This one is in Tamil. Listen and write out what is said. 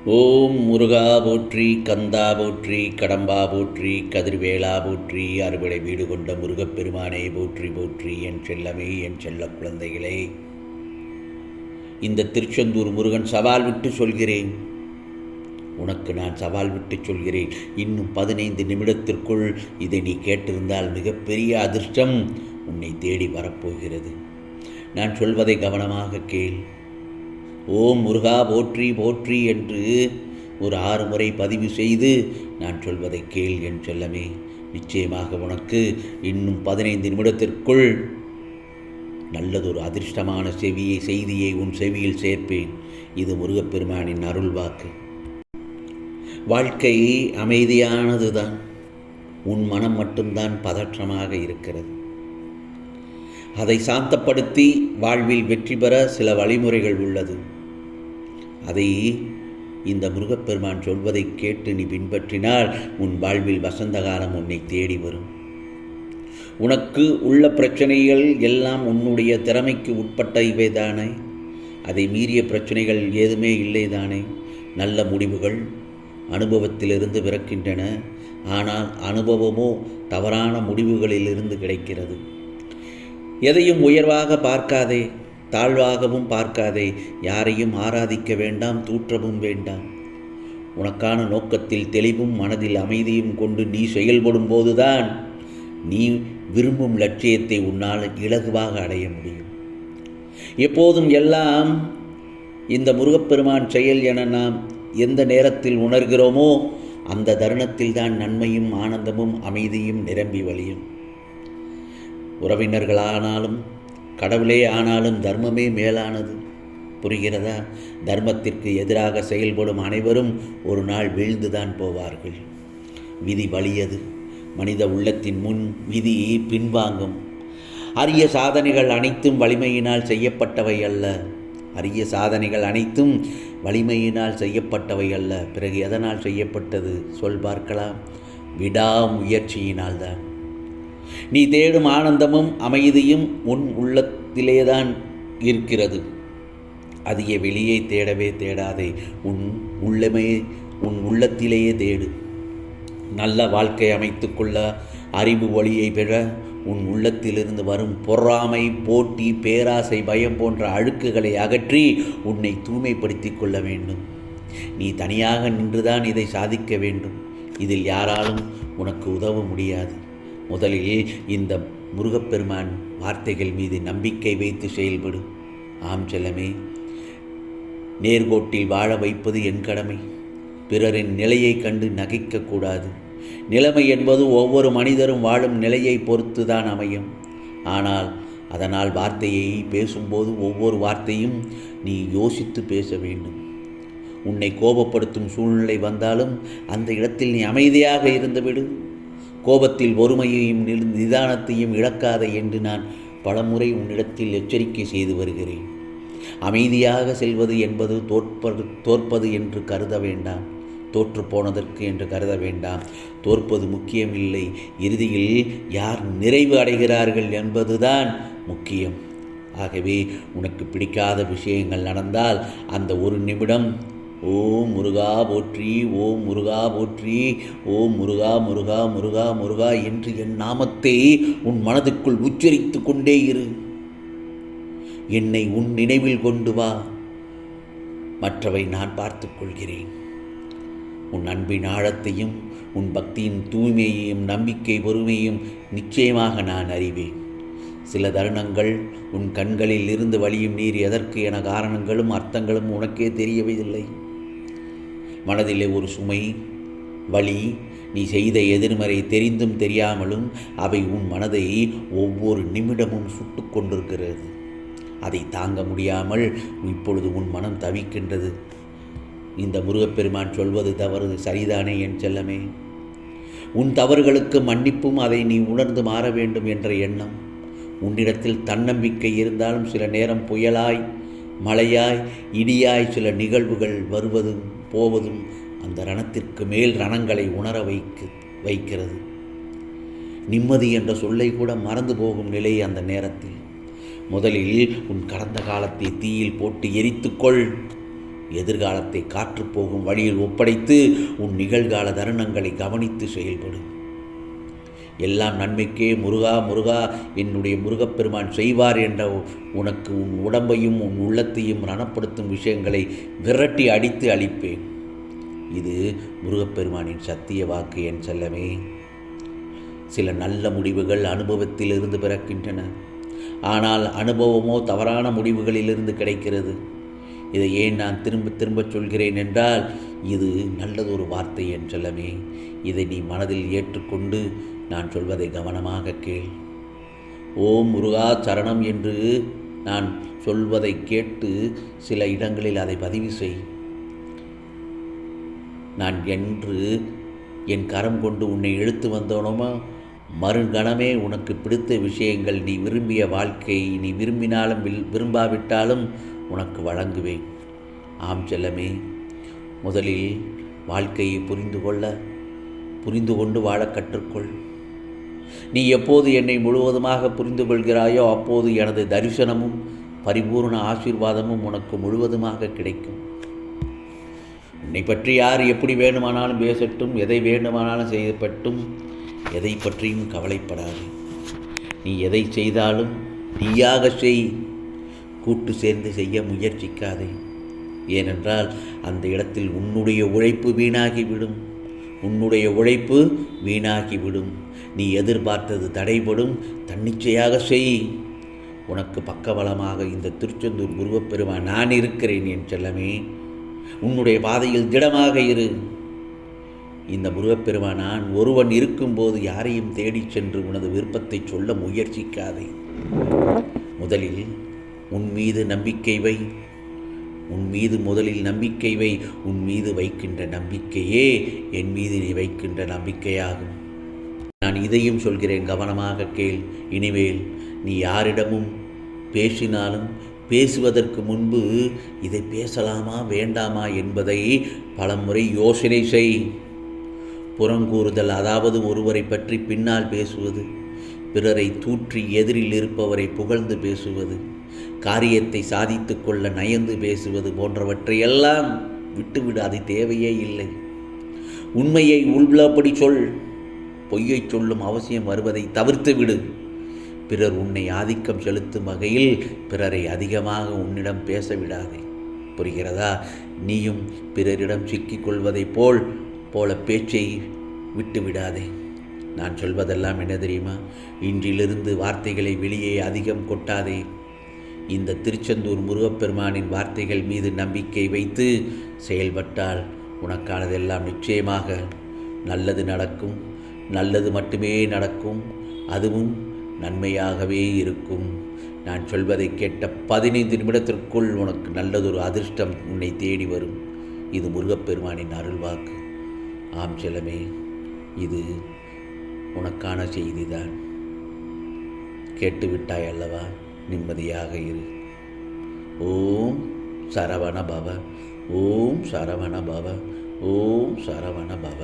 ஓம் முருகா போற்றி, கந்தா போற்றி, கடம்பா போற்றி, கதிர்வேலா போற்றி, அறுபடை வீடு கொண்ட முருகப்பெருமானே போற்றி போற்றி. என் செல்லமே, என் செல்ல குழந்தைகளே, இந்த திருச்செந்தூர் முருகன் சவால் விட்டு சொல்கிறேன், உனக்கு நான் சவால் விட்டு சொல்கிறேன். இன்னும் 15 நிமிடத்திற்குள் இதை நீ கேட்டிருந்தால் மிகப்பெரிய அதிர்ஷ்டம் உன்னை தேடி வரப்போகிறது. நான் சொல்வதை கவனமாக கேள். ஓம் முருகா போற்றி போற்றி என்று ஒரு 6 முறை பதிவு செய்து நான் சொல்வதை கேள் என் செல்லமே. நிச்சயமாக உனக்கு இன்னும் 15 நிமிடத்திற்குள் நல்லதொரு அதிர்ஷ்டமான செய்தியை உன் செவியில் சேர்ப்பேன். இது முருகப்பெருமானின் அருள் வாக்கு. வாழ்க்கை அமைதியானதுதான், உன் மனம் மட்டும்தான் பதற்றமாக இருக்கிறது. அதை சாந்தப்படுத்தி வாழ்வில் வெற்றி பெற சில வழிமுறைகள் உள்ளது. அதை இந்த முருகப்பெருமான் சொல்வதை கேட்டு நீ பின்பற்றினால் உன் வாழ்வில் வசந்த காலம் உன்னை தேடி வரும். உனக்கு உள்ள பிரச்சனைகள் எல்லாம் உன்னுடைய திறமைக்கு உட்பட்ட இவைதானே, அதை மீறிய பிரச்சனைகள் ஏதுமே இல்லைதானே. நல்ல முடிவுகள் அனுபவத்திலிருந்து பிறக்கின்றன. ஆனால் அனுபவமோ தவறான முடிவுகளிலிருந்து கிடைக்கிறது. எதையும் உயர்வாக பார்க்காதே, தாழ்வாகவும் பார்க்காதே. யாரையும் ஆராதிக்க வேண்டாம், தூற்றவும் வேண்டாம். உனக்கான நோக்கத்தில் தெளிவும் மனதில் அமைதியும் கொண்டு நீ செயல்படும் போதுதான் நீ விரும்பும் லட்சியத்தை உன்னால் இலகுவாக அடைய முடியும். எப்போதும் எல்லாம் இந்த முருகப்பெருமான் செயல் என நாம் எந்த நேரத்தில் உணர்கிறோமோ அந்த தருணத்தில் தான் நன்மையும் ஆனந்தமும் அமைதியும் நிரம்பி வழியும். உறவினர்களானாலும் கடவுளே ஆனாலும் தர்மமே மேலானது. புரிகிறதா? தர்மத்திற்கு எதிராக செயல்படும் அனைவரும் ஒரு நாள் வீழ்ந்துதான் போவார்கள். விதி வலியது. மனித உள்ளத்தின் முன் விதி பின்வாங்கும். அரிய சாதனைகள் அனைத்தும் வலிமையினால் செய்யப்பட்டவை அல்ல. அரிய சாதனைகள் அனைத்தும் வலிமையினால் செய்யப்பட்டவை அல்ல. பிறகு எதனால் செய்யப்பட்டது சொல் பார்க்கலாம். விடாமுயற்சியினால்தான். நீ தேடும் ஆனந்தமும் அமைதியும் உன் உள்ளத்திலேதான் இருக்கிறது. அதிக வெளியே தேடவே தேடாதே, உன் உள்ளத்திலேயே தேடு. நல்ல வாழ்க்கை அமைத்து கொள்ள அறிவு ஒளியை பெற உன் உள்ளத்திலிருந்து வரும் பொறாமை, போட்டி, பேராசை, பயம் போன்ற அழுக்குகளை அகற்றி உன்னை தூய்மைப்படுத்தி கொள்ள வேண்டும். நீ தனியாக நின்றுதான் இதை சாதிக்க வேண்டும். இதில் யாராலும் உனக்கு உதவ முடியாது. முதலில் இந்த முருகப்பெருமான் வார்த்தைகள் மீது நம்பிக்கை வைத்து செயல்படு. ஆம் செல்லமே, நேர்கோட்டில் வாழ வைப்பது என் கடமை. பிறரின் நிலையை கண்டு நகைக்கக்கூடாது. நிலைமை என்பது ஒவ்வொரு மனிதரும் வாழும் நிலையை பொறுத்து தான் அமையும். ஆனால் அதனால் வார்த்தையை பேசும்போது ஒவ்வொரு வார்த்தையும் நீ யோசித்து பேச வேண்டும். உன்னை கோபப்படுத்தும் சூழ்நிலை வந்தாலும் அந்த இடத்தில் நீ அமைதியாக இருந்துவிடு. கோபத்தில் பொறுமையையும் நிதானத்தையும் இழக்காதே என்று நான் பலமுறை உன்னிடத்தில் எச்சரிக்கை செய்து வருகிறேன். அமைதியாக செல்வது என்பது தோற்பது என்று கருத வேண்டாம். தோற்று போனதற்கு என்று கருத வேண்டாம். தோற்பது முக்கியமில்லை. இறுதியில் யார் நிறைவு அடைகிறார்கள் என்பதுதான் முக்கியம். ஆகவே உனக்கு பிடிக்காத விஷயங்கள் நடந்தால் அந்த ஒரு நிமிடம் ஓம் முருகா போற்றி, ஓம் முருகா போற்றி, ஓம் முருகா முருகா முருகா முருகா என்று என் நாமத்தை உன் மனதுக்குள் உச்சரித்து கொண்டே இரு. என்னை உன் நினைவில் கொண்டு வா. மற்றவை நான் பார்த்து கொள்கிறேன். உன் அன்பின் ஆழத்தையும் உன் பக்தியின் தூய்மையையும் நம்பிக்கை பொறுமையும் நிச்சயமாக நான் அறிவேன். சில தருணங்கள் உன் கண்களில் இருந்து வழியும் நீர் எதற்கு என காரணங்களும் அர்த்தங்களும் உனக்கே தெரியவில்லை. மனதிலே ஒரு சுமை, வலி, நீ செய்த எதிர்மறை தெரிந்தும் தெரியாமலும் அவை உன் மனதை ஒவ்வொரு நிமிடமும் சுட்டு கொண்டிருக்கிறது. அதை தாங்க முடியாமல் இப்பொழுது உன் மனம் தவிக்கின்றது. இந்த முருகப்பெருமான் சொல்வது தவறு சரிதானே என் செல்லமே? உன் தவறுகளுக்கு மன்னிப்பும் அதை நீ உணர்ந்து மாற வேண்டும் என்ற எண்ணம் உன்னிடத்தில் தன்னம்பிக்கை இருந்தாலும் சில நேரம் புயலாய், மழையாய், இடியாய் சில நிகழ்வுகள் வருவதும் போவதும் அந்த ரணத்திற்கு மேல் ரணங்களை உணர வைக்கிறது. நிம்மதி என்ற சொல்லை கூட மறந்து போகும் நிலை அந்த நேரத்தில். முதலில் உன் கடந்த காலத்தை தீயில் போட்டு எரித்துக்கொள். எதிர்காலத்தை காற்றுப்போகும் வழியில் ஒப்படைத்து உன் நிகழ்கால தருணங்களை கவனித்து செயல்படும். எல்லாம் நன்மைக்கே முருகா முருகா என்னுடைய முருகப்பெருமான் செய்வார் என்ற உனக்கு உன் உடம்பையும் உன் உள்ளத்தையும் ரணப்படுத்தும் விஷயங்களை விரட்டி அடித்து அளிப்பேன். இது முருகப்பெருமானின் சத்திய வாக்கு என் செல்லமே. சில நல்ல முடிவுகள் அனுபவத்திலிருந்து பிறக்கின்றன. ஆனால் அனுபவமோ தவறான முடிவுகளிலிருந்து கிடைக்கிறது. இதை ஏன் நான் திரும்ப திரும்ப சொல்கிறேன் என்றால், இது நல்லதொரு வார்த்தை என் செல்லமே. இதை நீ மனதில் ஏற்றுக்கொண்டு நான் சொல்வதை கவனமாக கேள். ஓம் முருகா சரணம் என்று நான் சொல்வதை கேட்டு சில இடங்களில் அதை பதிவு செய். நான் என்று என் கரம் கொண்டு உன்னை இழுத்து வந்தோனோமா, மறுகணமே உனக்கு பிடித்த விஷயங்கள், நீ விரும்பிய வாழ்க்கை, நீ விரும்பினாலும் விரும்பாவிட்டாலும் உனக்கு வழங்குவேன். ஆம் செல்லமே, முதலில் வாழ்க்கையை புரிந்து கொண்டு வாழ கற்றுக்கொள். நீ எப்போது என்னை முழுவதுமாக புரிந்து கொள்கிறாயோ அப்போது எனது தரிசனமும் பரிபூர்ண ஆசீர்வாதமும் உனக்கு முழுவதுமாக கிடைக்கும். உன்னை பற்றி யார் எப்படி வேண்டுமானாலும் பேசட்டும், எதை வேண்டுமானாலும் செய்யப்பட்டும், எதை பற்றியும் கவலைப்படாது. நீ எதை செய்தாலும் நீயாக செய், கூட்டு சேர்ந்து செய்ய முயற்சிக்காதே. ஏனென்றால் அந்த இடத்தில் உன்னுடைய உழைப்பு வீணாகிவிடும். நீ எதிர்பார்த்தது தடைபடும். தன்னிச்சையாக செய். உனக்கு பக்கபலமாக இந்த திருச்செந்தூர் முருகப்பெருமான் நான் இருக்கிறேன் என் செல்லமே. உன்னுடைய பாதையில் திடமாக இரு. இந்த முருகப்பெருமான் நான் ஒருவன் இருக்கும்போது யாரையும் தேடிச் சென்று உனது விருப்பத்தை சொல்ல முயற்சிக்காதே. முதலில் உன் மீது நம்பிக்கை வை. உன் மீது வைக்கின்ற நம்பிக்கையே என் மீது நீ வைக்கின்ற நம்பிக்கையாகும். நான் இதையும் சொல்கிறேன், கவனமாக கேள். இனிமேல் நீ யாரிடமும் பேசினாலும் பேசுவதற்கு முன்பு இதை பேசலாமா வேண்டாமா என்பதை பலமுறை யோசனை செய். புறங்கூறுதல், அதாவது ஒருவரை பற்றி பின்னால் பேசுவது, பிறரை தூற்றி எதிரில் இருப்பவரை புகழ்ந்து பேசுவது, காரியத்தை சாதித்து கொள்ள நயந்து பேசுவது போன்றவற்றையெல்லாம் விட்டுவிடு. அது தேவையே இல்லை. உண்மையை உள்ளபடி சொல். பொய்யை சொல்லும் அவசியம் வருவதை தவிர்த்து விடு. பிறர் உன்னை ஆதிக்கம் செலுத்தும் வகையில் பிறரை அதிகமாக உன்னிடம் பேச விடாதே. புரிகிறதா? நீயும் பிறரிடம் சிக்கிக்கொள்வதைப் போல பேச்சை விட்டு விடாதே. நான் சொல்வதெல்லாம் என்ன தெரியுமா? இன்றிலிருந்து வார்த்தைகளை வெளியே அதிகம் கொட்டாதே. இந்த திருச்செந்தூர் முருகப்பெருமானின் வார்த்தைகள் மீது நம்பிக்கை வைத்து செயல்பட்டால் உனக்கானதெல்லாம் நிச்சயமாக நல்லது நடக்கும். நல்லது மட்டுமே நடக்கும். அதுவும் நன்மையாகவே இருக்கும். நான் சொல்வதை கேட்ட 15 நிமிடத்திற்குள் உனக்கு நல்லதொரு அதிர்ஷ்டம் உன்னை தேடி வரும். இது முருகப்பெருமானின் அருள்வாக்கு. ஆம் செல்லமே, இது உனக்கான செய்திதான். கேட்டுவிட்டாய் அல்லவா? நிம்மதியாக இரு. ஓம் சரவண பவ. ஓம் சரவண பவ. ஓம் சரவண பவ.